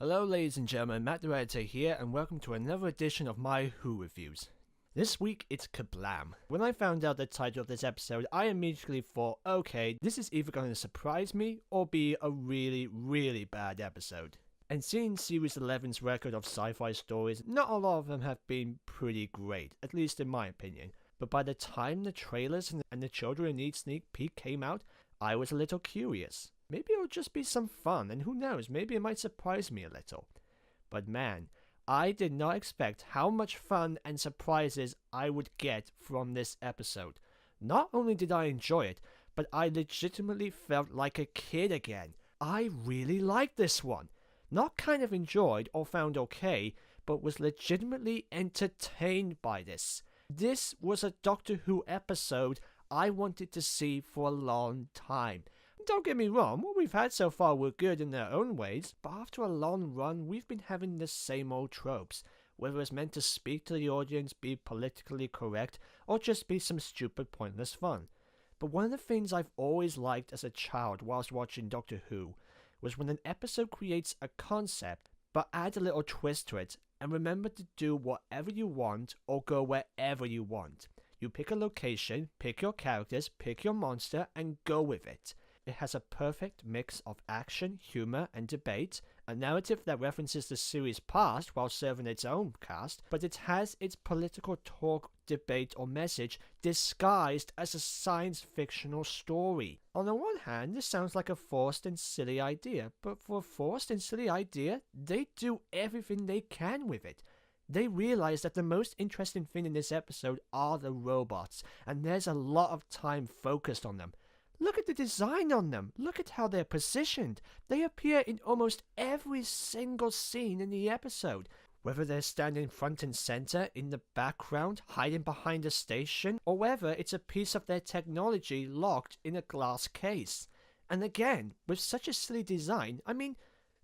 Hello ladies and gentlemen, Matt the Editor here, and welcome to another edition of my Who Reviews. This week it's Kerblam. When I found out the title of this episode, I immediately thought, okay, this is either going to surprise me or be a really bad episode. And seeing Series 11's record of sci-fi stories, not a lot of them have been pretty great, at least in my opinion. But by the time the trailers and the Children in Need sneak peek came out, I was a little curious. Maybe it'll just be some fun, and who knows, maybe it might surprise me a little. But man, I did not expect how much fun and surprises I would get from this episode. Not only did I enjoy it, but I legitimately felt like a kid again. I really liked this one. Not kind of enjoyed or found okay, but was legitimately entertained by this. This was a Doctor Who episode I wanted to see for a long time. Don't get me wrong, what we've had so far were good in their own ways, but after a long run, we've been having the same old tropes, whether it's meant to speak to the audience, be politically correct, or just be some stupid pointless fun. But one of the things I've always liked as a child whilst watching Doctor Who was when an episode creates a concept, but adds a little twist to it, and remember to do whatever you want or go wherever you want. You pick a location, pick your characters, pick your monster, and go with it. It has a perfect mix of action, humor, and debate, a narrative that references the series' past while serving its own cast, but it has its political talk, debate, or message disguised as a science-fictional story. On the one hand, this sounds like a forced and silly idea, but for a forced and silly idea, they do everything they can with it. They realize that the most interesting thing in this episode are the robots, and there's a lot of time focused on them. Look at the design on them. Look at how they're positioned. They appear in almost every single scene in the episode. Whether they're standing front and center, in the background, hiding behind a station, or whether it's a piece of their technology locked in a glass case. And again, with such a silly design, I mean,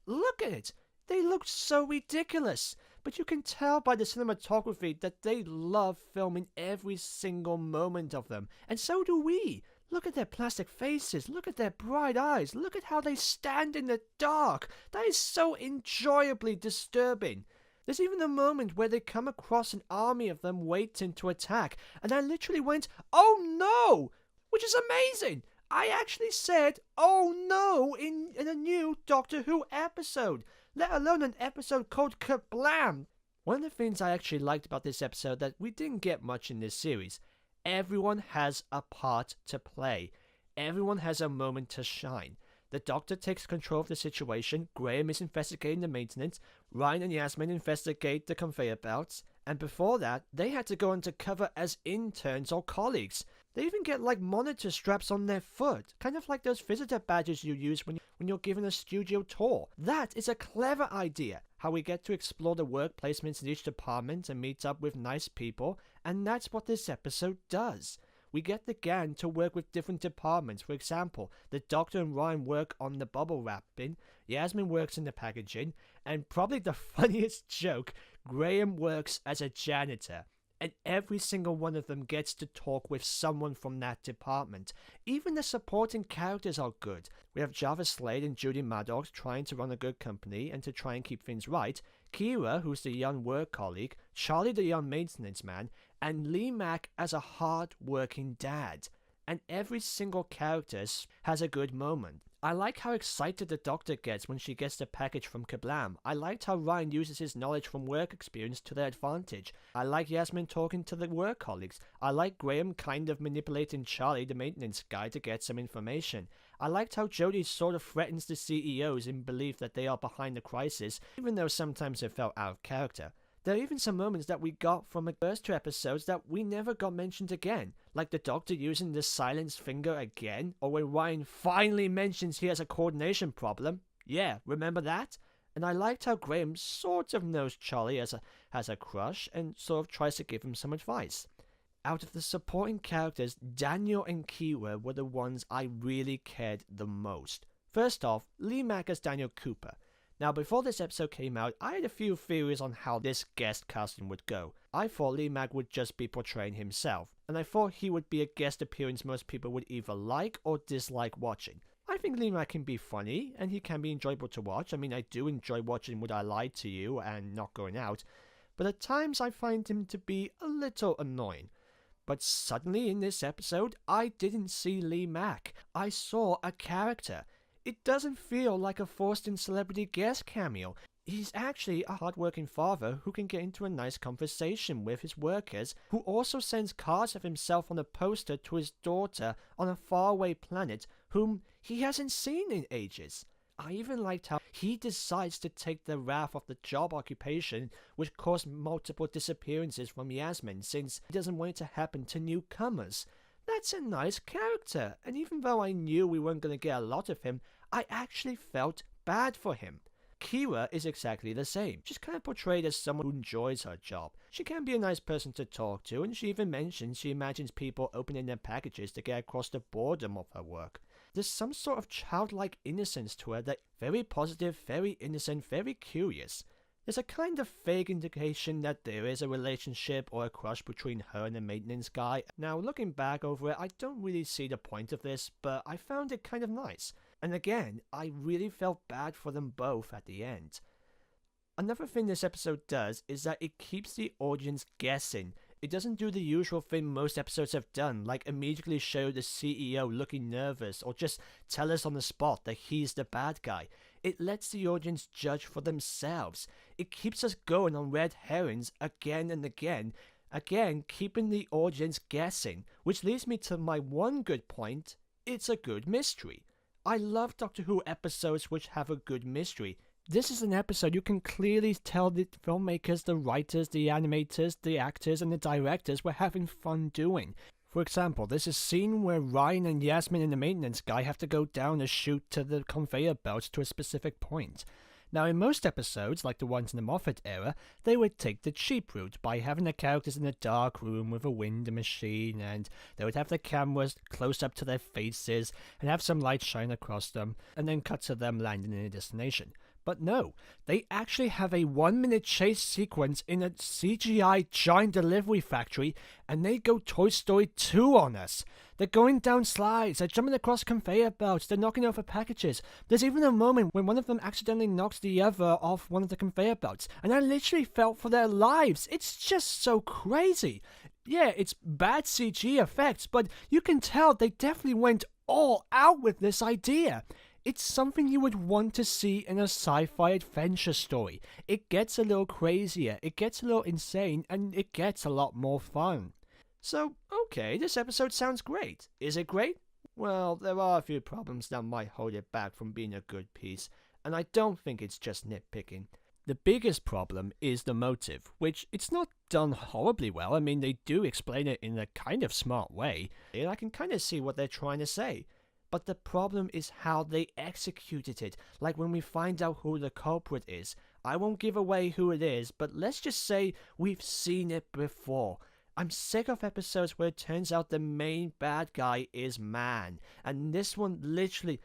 look at it. They look so ridiculous. But you can tell by the cinematography that they love filming every single moment of them. And so do we. Look at their plastic faces, look at their bright eyes, look at how they stand in the dark. That is so enjoyably disturbing. There's even a moment where they come across an army of them waiting to attack, and I literally went, "Oh no!" Which is amazing. I actually said, "Oh no," in a new Doctor Who episode, let alone an episode called Kerblam. One of the things I actually liked about this episode that we didn't get much in this series, everyone has a part to play. Everyone has a moment to shine. The Doctor takes control of the situation, Graham is investigating the maintenance, Ryan and Yasmin investigate the conveyor belts, and before that, they had to go undercover as interns or colleagues. They even get like monitor straps on their foot, kind of like those visitor badges you use when you're given a studio tour. That is a clever idea. How we get to explore the work placements in each department and meet up with nice people, and that's what this episode does. We get the gang to work with different departments. For example, the Doctor and Ryan work on the bubble wrapping, Yasmin works in the packaging, and probably the funniest joke, Graham works as a janitor. And every single one of them gets to talk with someone from that department. Even the supporting characters are good. We have Java Slade and Judy Maddox trying to run a good company and to try and keep things right, Kira, who's the young work colleague, Charlie the young maintenance man, and Lee Mack as a hard-working dad. And every single character has a good moment. I like how excited the Doctor gets when she gets the package from Kerblam. I liked how Ryan uses his knowledge from work experience to their advantage. I like Yasmin talking to the work colleagues. I like Graham kind of manipulating Charlie, the maintenance guy, to get some information. I liked how Jodie sort of threatens the CEOs in belief that they are behind the crisis, even though sometimes it felt out of character. There are even some moments that we got from the first two episodes that we never got mentioned again, like the Doctor using the silenced finger again, or when Ryan finally mentions he has a coordination problem. Yeah, remember that? And I liked how Graham sort of knows Charlie has a crush and sort of tries to give him some advice. Out of the supporting characters, Daniel and Kira were the ones I really cared the most. First off, Lee Mack as Daniel Cooper. Now, before this episode came out, I had a few theories on how this guest casting would go. I thought Lee Mack would just be portraying himself, and I thought he would be a guest appearance most people would either like or dislike watching. I I think Lee Mack can be funny, and he can be enjoyable to watch. I mean, I do enjoy watching Would I Lie to You and Not Going Out, but at times I find him to be a little annoying. But suddenly in this episode, I didn't see Lee Mack. I saw a character. It doesn't feel like a forced-in celebrity guest cameo. He's actually a hard-working father who can get into a nice conversation with his workers, who also sends cards of himself on a poster to his daughter on a faraway planet whom he hasn't seen in ages. I even liked how he decides to take the wrath of the job occupation, which caused multiple disappearances from Yasmin, since he doesn't want it to happen to newcomers. That's a nice character, and even though I knew we weren't going to get a lot of him, I actually felt bad for him. Kira is exactly the same. She's kind of portrayed as someone who enjoys her job. She can be a nice person to talk to, and she even mentions she imagines people opening their packages to get across the boredom of her work. There's some sort of childlike innocence to her that very positive, very innocent, very curious. There's a kind of vague indication that there is a relationship or a crush between her and the maintenance guy. Now, looking back over it, I don't really see the point of this, but I found it kind of nice. And again, I really felt bad for them both at the end. Another thing this episode does is that it keeps the audience guessing. It doesn't do the usual thing most episodes have done, like immediately show the CEO looking nervous or just tell us on the spot that he's the bad guy. It lets the audience judge for themselves. It keeps us going on red herrings again and again, keeping the audience guessing, which leads me to my one good point: it's a good mystery. I love Doctor Who episodes which have a good mystery. This is an episode you can clearly tell the filmmakers, the writers, the animators, the actors, and the directors were having fun doing. For example, there's a scene where Ryan and Yasmin and the maintenance guy have to go down a chute to the conveyor belts to a specific point. Now, in most episodes, like the ones in the Moffat era, they would take the cheap route by having the characters in a dark room with a window machine, and they would have the cameras close up to their faces and have some light shine across them, and then cut to them landing in a destination. But no, they actually have a 1-minute chase sequence in a CGI giant delivery factory, and they go Toy Story 2 on us. They're going down slides, they're jumping across conveyor belts, they're knocking over packages. There's even a moment when one of them accidentally knocks the other off one of the conveyor belts, and I literally felt for their lives. It's just so crazy. Yeah, it's bad CG effects, but you can tell they definitely went all out with this idea. It's something you would want to see in a sci-fi adventure story. It gets a little crazier, it gets a little insane, and it gets a lot more fun. So, okay, this episode sounds great. Is it great? Well, there are a few problems that might hold it back from being a good piece, and I don't think it's just nitpicking. The biggest problem is the motive, which it's not done horribly well. I mean, they do explain it in a kind of smart way, and I can kind of see what they're trying to say. But the problem is how they executed it, like when we find out who the culprit is. I won't give away who it is, but let's just say we've seen it before. I'm sick of episodes where it turns out the main bad guy is man, and this one literally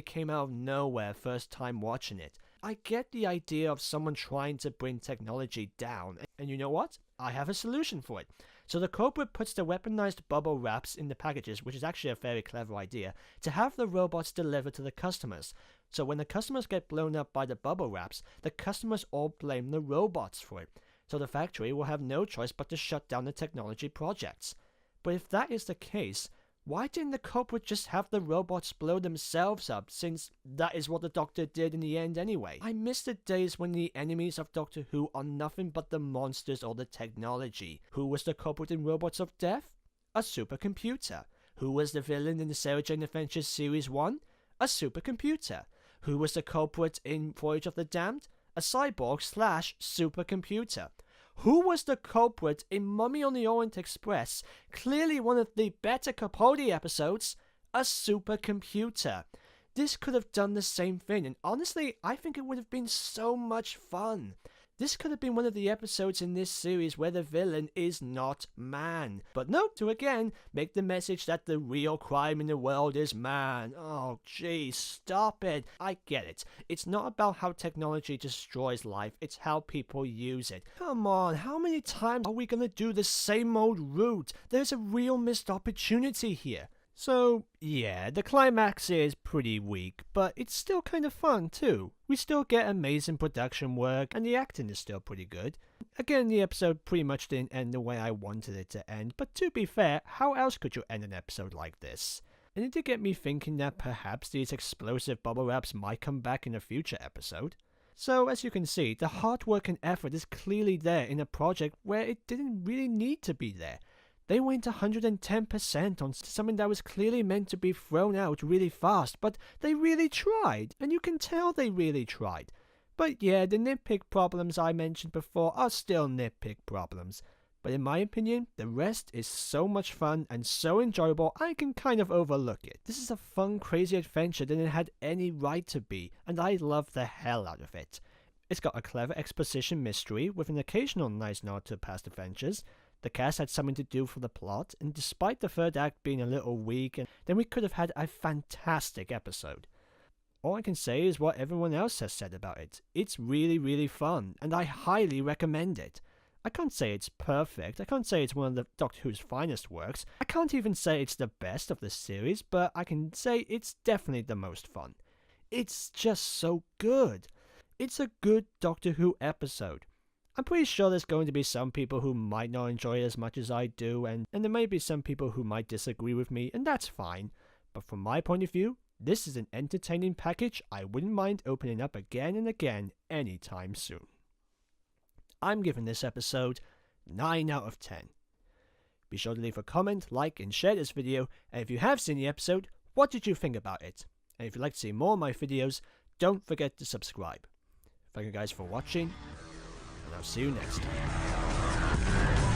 came out of nowhere first time watching it. I get the idea of someone trying to bring technology down, and you know what? I have a solution for it. So the culprit puts the weaponized bubble wraps in the packages, which is actually a very clever idea, to have the robots delivered to the customers. So when the customers get blown up by the bubble wraps, the customers all blame the robots for it. So the factory will have no choice but to shut down the technology projects. But if that is the case, why didn't the culprit just have the robots blow themselves up, since that is what the Doctor did in the end anyway? I miss the days when the enemies of Doctor Who are nothing but the monsters or the technology. Who was the culprit in Robots of Death? A supercomputer. Who was the villain in the Sarah Jane Adventures Series 1? A supercomputer. Who was the culprit in Voyage of the Damned? A cyborg/supercomputer. Who was the culprit in Mummy on the Orient Express? Clearly one of the better Capaldi episodes. A supercomputer. This could have done the same thing, and honestly, I think it would have been so much fun. This could have been one of the episodes in this series where the villain is not man. But no, to again make the message that the real crime in the world is man. Oh geez, stop it. I get it. It's not about how technology destroys life, it's how people use it. Come on, how many times are we gonna do the same old route? There's a real missed opportunity here. So, yeah, the climax is pretty weak, but it's still kind of fun too. We still get amazing production work, and the acting is still pretty good. Again, the episode pretty much didn't end the way I wanted it to end, but to be fair, how else could you end an episode like this? And it did get me thinking that perhaps these explosive bubble wraps might come back in a future episode. So, as you can see, the hard work and effort is clearly there in a project where it didn't really need to be there. They went 110% on something that was clearly meant to be thrown out really fast, but they really tried, and you can tell they really tried. But yeah, the nitpick problems I mentioned before are still nitpick problems. But in my opinion, the rest is so much fun and so enjoyable I can kind of overlook it. This is a fun, crazy adventure that it had any right to be, and I love the hell out of it. It's got a clever exposition mystery with an occasional nice nod to past adventures. The cast had something to do for the plot, and despite the third act being a little weak, then we could have had a fantastic episode. All I can say is what everyone else has said about it. It's really, really fun, and I highly recommend it. I can't say it's perfect, I can't say it's one of the Doctor Who's finest works, I can't even say it's the best of the series, but I can say it's definitely the most fun. It's just so good. It's a good Doctor Who episode. I'm pretty sure there's going to be some people who might not enjoy it as much as I do, and there may be some people who might disagree with me, and that's fine. But from my point of view, this is an entertaining package I wouldn't mind opening up again and again anytime soon. I'm giving this episode 9 out of 10. Be sure to leave a comment, like, and share this video, and if you have seen the episode, what did you think about it? And if you'd like to see more of my videos, don't forget to subscribe. Thank you guys for watching, and I'll see you next time.